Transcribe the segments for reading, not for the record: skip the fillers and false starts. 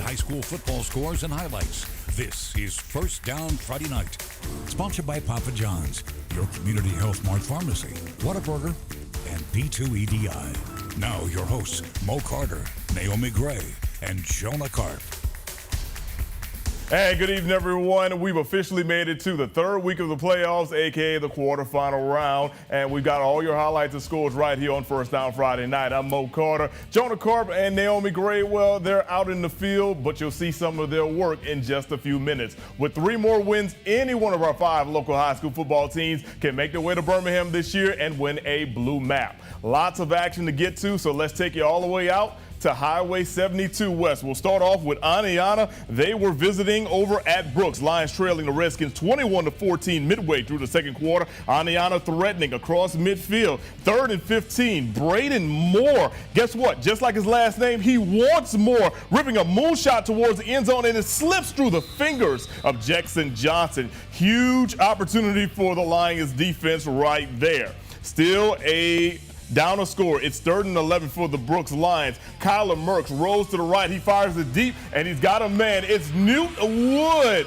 high school football scores and highlights. This is First Down Friday Night. Sponsored by Papa John's, your community health mart pharmacy, Whataburger, and B2EDI. Now your hosts, Mo Carter, Naomi Gray, and Jonah Karp. Hey, good evening, everyone. We've officially made it to the third week of the playoffs, a.k.a. the quarterfinal round, and we've got all your highlights and scores right here on First Down Friday Night. I'm Mo Carter. Jonah Karp and Naomi Gray, well, they're out in the field, but you'll see some of their work in just a few minutes. With 3 more wins, any one of our 5 local high school football teams can make their way to Birmingham this year and win a blue map. Lots of action to get to, so let's take you all the way out to Highway 72 West. We'll start off with Aniana. They were visiting over at Brooks. Lions trailing the Redskins 21-14 midway through the second quarter. Aniana threatening across midfield. 3rd and 15. Braden Moore. Guess what? Just like his last name, he wants more. Ripping a moonshot towards the end zone, and it slips through the fingers of Jackson Johnson. Huge opportunity for the Lions defense right there. Still down a score. It's 3rd and 11 for the Brooks Lions. Kyler Merks rolls to the right. He fires it deep, and he's got a man. It's Newt Wood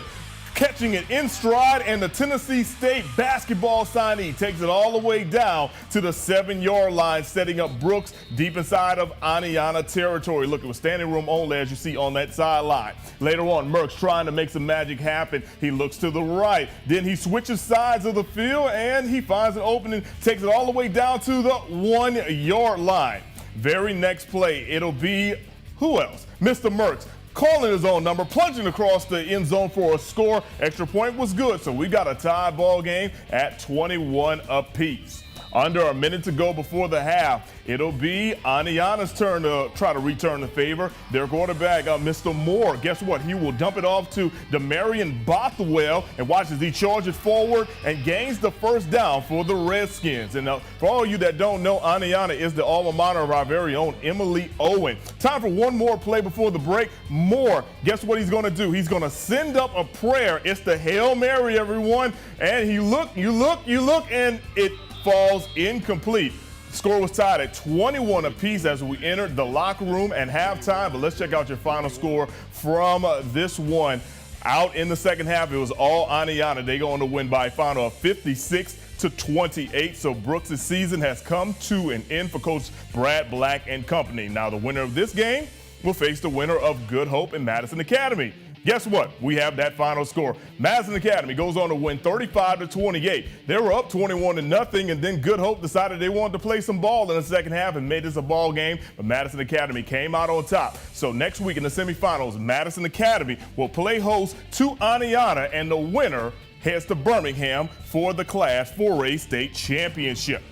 catching it in stride, and the Tennessee State basketball signee takes it all the way down to the 7-yard line, setting up Brooks deep inside of Aniana territory. Look, it was standing room only, as you see on that sideline. Later on, Merks trying to make some magic happen. He looks to the right. Then he switches sides of the field, and he finds an opening, takes it all the way down to the 1-yard line. Very next play, it'll be who else? Mr. Merks. Calling his own number, plunging across the end zone for a score. Extra point was good, so we got a tie ball game at 21 apiece. Under a minute to go before the half, it'll be Aniana's turn to try to return the favor. Their quarterback, Mr. Moore, guess what? He will dump it off to Demarion Bothwell, and watch as he charges forward and gains the first down for the Redskins. And for all of you that don't know, Aniana is the alma mater of our very own Emily Owen. Time for one more play before the break. Moore, guess what he's going to do? He's going to send up a prayer. It's the Hail Mary, everyone. And you look, and it falls incomplete. The score was tied at 21 apiece as we entered the locker room and halftime. But let's check out your final score from this one. Out in the second half, it was all Aniana. They go on to win by a final of 56-28. So Brooks' season has come to an end for Coach Brad Black and company. Now the winner of this game will face the winner of Good Hope and Madison Academy. Guess what? We have that final score. Madison Academy goes on to win 35-28. They were up 21-0, and then Good Hope decided they wanted to play some ball in the second half and made this a ball game, but Madison Academy came out on top. So next week in the semifinals, Madison Academy will play host to Aniana, and the winner heads to Birmingham for the Class 4A state championship.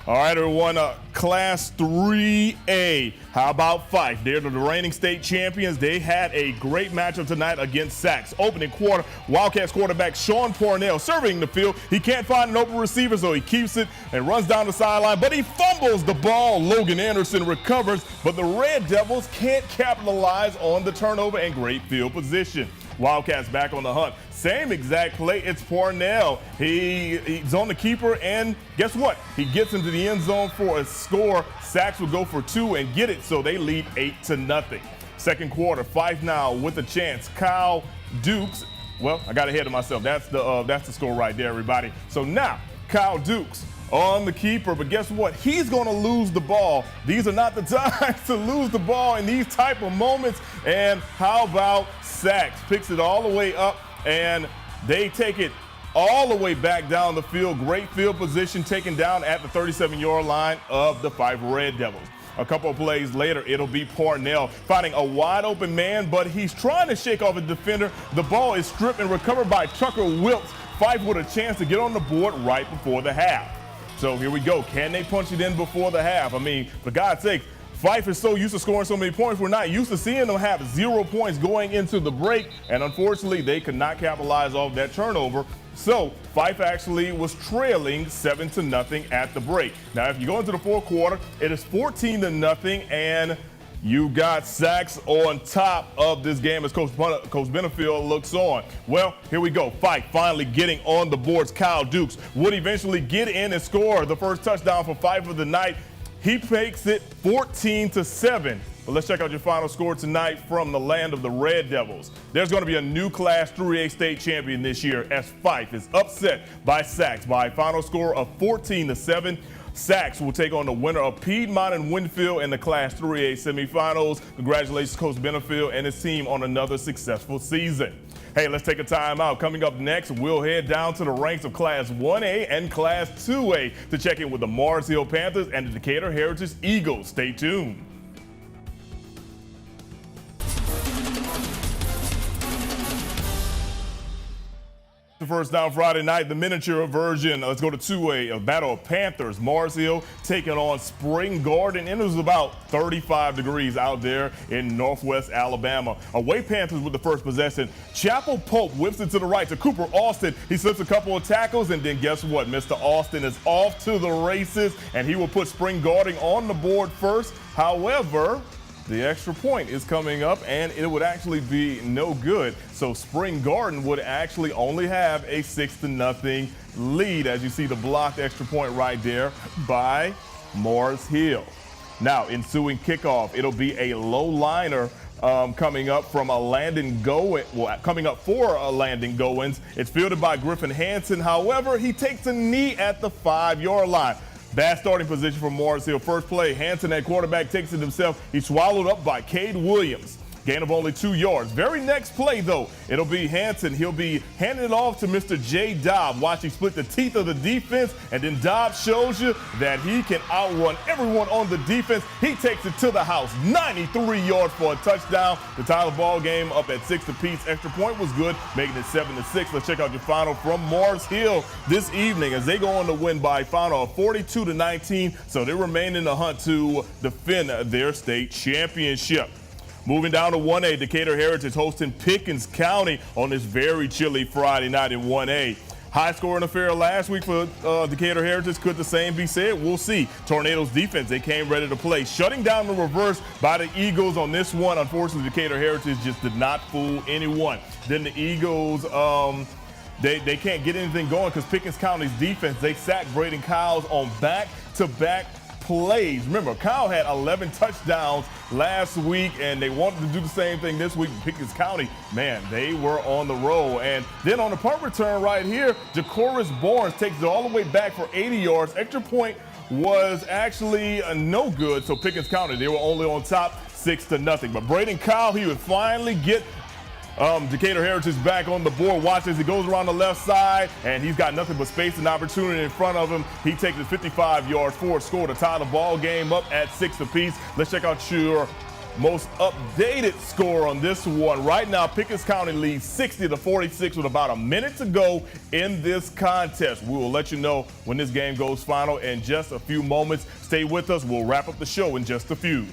All right, everyone, Class 3A. How about Fife? They're the reigning state champions. They had a great matchup tonight against Sachs. Opening quarter, Wildcats quarterback Sean Pornell surveying the field. He can't find an open receiver, so he keeps it and runs down the sideline, but he fumbles the ball. Logan Anderson recovers, but the Red Devils can't capitalize on the turnover and great field position. Wildcats back on the hunt. Same exact play. It's Pornell. He's on the keeper, and guess what? He gets into the end zone for a score. Sachs will go for 2 and get it, so they lead 8-0. Second quarter, Fife now with a chance. Kyle Dukes. Well, I got ahead of myself. That's the score right there, everybody. So now Kyle Dukes on the keeper, but guess what? He's going to lose the ball. These are not the times to lose the ball in these type of moments. And how about Sachs picks it all the way up, and they take it all the way back down the field. Great field position, taken down at the 37-yard line of the Fife Red Devils. A couple of plays later, it'll be Pornell finding a wide open man, but he's trying to shake off a defender. The ball is stripped and recovered by Tucker Wilkes. Fife with a chance to get on the board right before the half. So here we go. Can they punch it in before the half? I mean, for God's sake, Fife is so used to scoring so many points. We're not used to seeing them have 0 points going into the break, and unfortunately, they could not capitalize off that turnover. So Fife actually was trailing 7-0 at the break. Now, if you go into the fourth quarter, it is 14-0, and you got Sachs on top of this game as Coach Benefield looks on. Well, here we go. Fife finally getting on the boards. Kyle Dukes would eventually get in and score the first touchdown for Fife of the night. He makes it 14-7. But let's check out your final score tonight from the land of the Red Devils. There's going to be a new Class 3A state champion this year as Fife is upset by Sacs by a final score of 14-7. Sacs will take on the winner of Piedmont and Winfield in the Class 3A semifinals. Congratulations, Coach Benefield and his team on another successful season. Hey, let's take a time out. Coming up next, we'll head down to the ranks of Class 1A and Class 2A to check in with the Mars Hill Panthers and the Decatur Heritage Eagles. Stay tuned. The First Down Friday night, the miniature version. Let's go to 2A, a battle of Panthers. Mars Hill taking on Spring Garden, and it was about 35 degrees out there in northwest Alabama. Away Panthers with the first possession. Chapel Pope whips it to the right to Cooper Austin. He slips a couple of tackles, and then guess what? Mr. Austin is off to the races, and he will put Spring Garden on the board first. However, the extra point is coming up, and it would actually be no good. So Spring Garden would actually only have a 6-0 lead, as you see the blocked extra point right there by Mars Hill. Now, ensuing kickoff, it'll be a low liner coming up from a Landon Goins. Well, coming up for a Landon Goins. It's fielded by Griffin Hansen. However, he takes a knee at the 5-yard line. Bad starting position for Mars Hill. First play, Hansen at quarterback takes it himself. He's swallowed up by Cade Williams. Gain of only 2 yards. Very next play, though, it'll be Hansen. He'll be handing it off to Mr. Jay Dobb. Watch him split the teeth of the defense, and then Dobb shows you that he can outrun everyone on the defense. He takes it to the house. 93 yards for a touchdown. The tie the ball game up at 6 apiece. Extra point was good, making it 7-6. Let's check out your final from Mars Hill this evening as they go on to win by a final of 42-19. So they remain in the hunt to defend their state championship. Moving down to 1A, Decatur Heritage hosting Pickens County on this very chilly Friday night in 1A. High scoring affair last week for Decatur Heritage. Could the same be said? We'll see. Tornadoes defense, they came ready to play. Shutting down the reverse by the Eagles on this one. Unfortunately, Decatur Heritage just did not fool anyone. Then the Eagles, they can't get anything going because Pickens County's defense, they sacked Braden Kyles on back-to-back plays. Remember, Kyle had 11 touchdowns last week, and they wanted to do the same thing this week. Pickens County, man, they were on the roll. And then on the punt return right here, Jacoris Barnes takes it all the way back for 80 yards. Extra point was actually no good, so Pickens County, they were only on top 6-0. But Braden Kyle, he would finally get Decatur Heritage back on the board. Watch as he goes around the left side, and he's got nothing but space and opportunity in front of him. He takes it 55 yards forward, score to tie the ball game up at 6 apiece. Let's check out your most updated score on this one. Right now, Pickens County leads 60-46 with about a minute to go in this contest. We will let you know when this game goes final in just a few moments. Stay with us. We'll wrap up the show in just a few.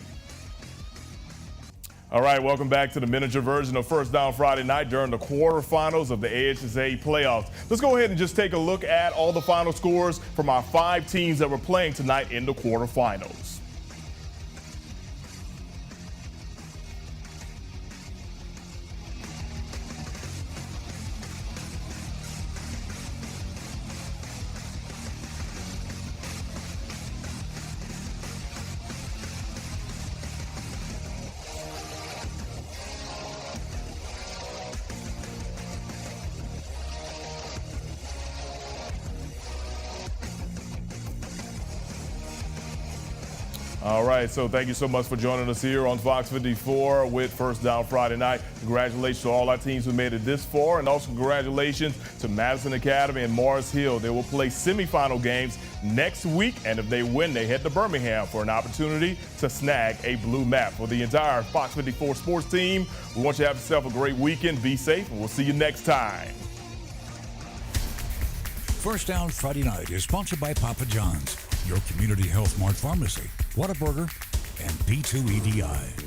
All right, welcome back to the miniature version of First Down Friday night during the quarterfinals of the AHSAA Playoffs. Let's go ahead and just take a look at all the final scores from our 5 teams that were playing tonight in the quarterfinals. All right, so thank you so much for joining us here on Fox 54 with First Down Friday night. Congratulations to all our teams who made it this far, and also congratulations to Madison Academy and Mars Hill. They will play semifinal games next week, and if they win, they head to Birmingham for an opportunity to snag a blue map. For the entire Fox 54 sports team, we want you to have yourself a great weekend. Be safe, and we'll see you next time. First Down Friday night is sponsored by Papa John's, your community health mart pharmacy, Whataburger, and B2EDI.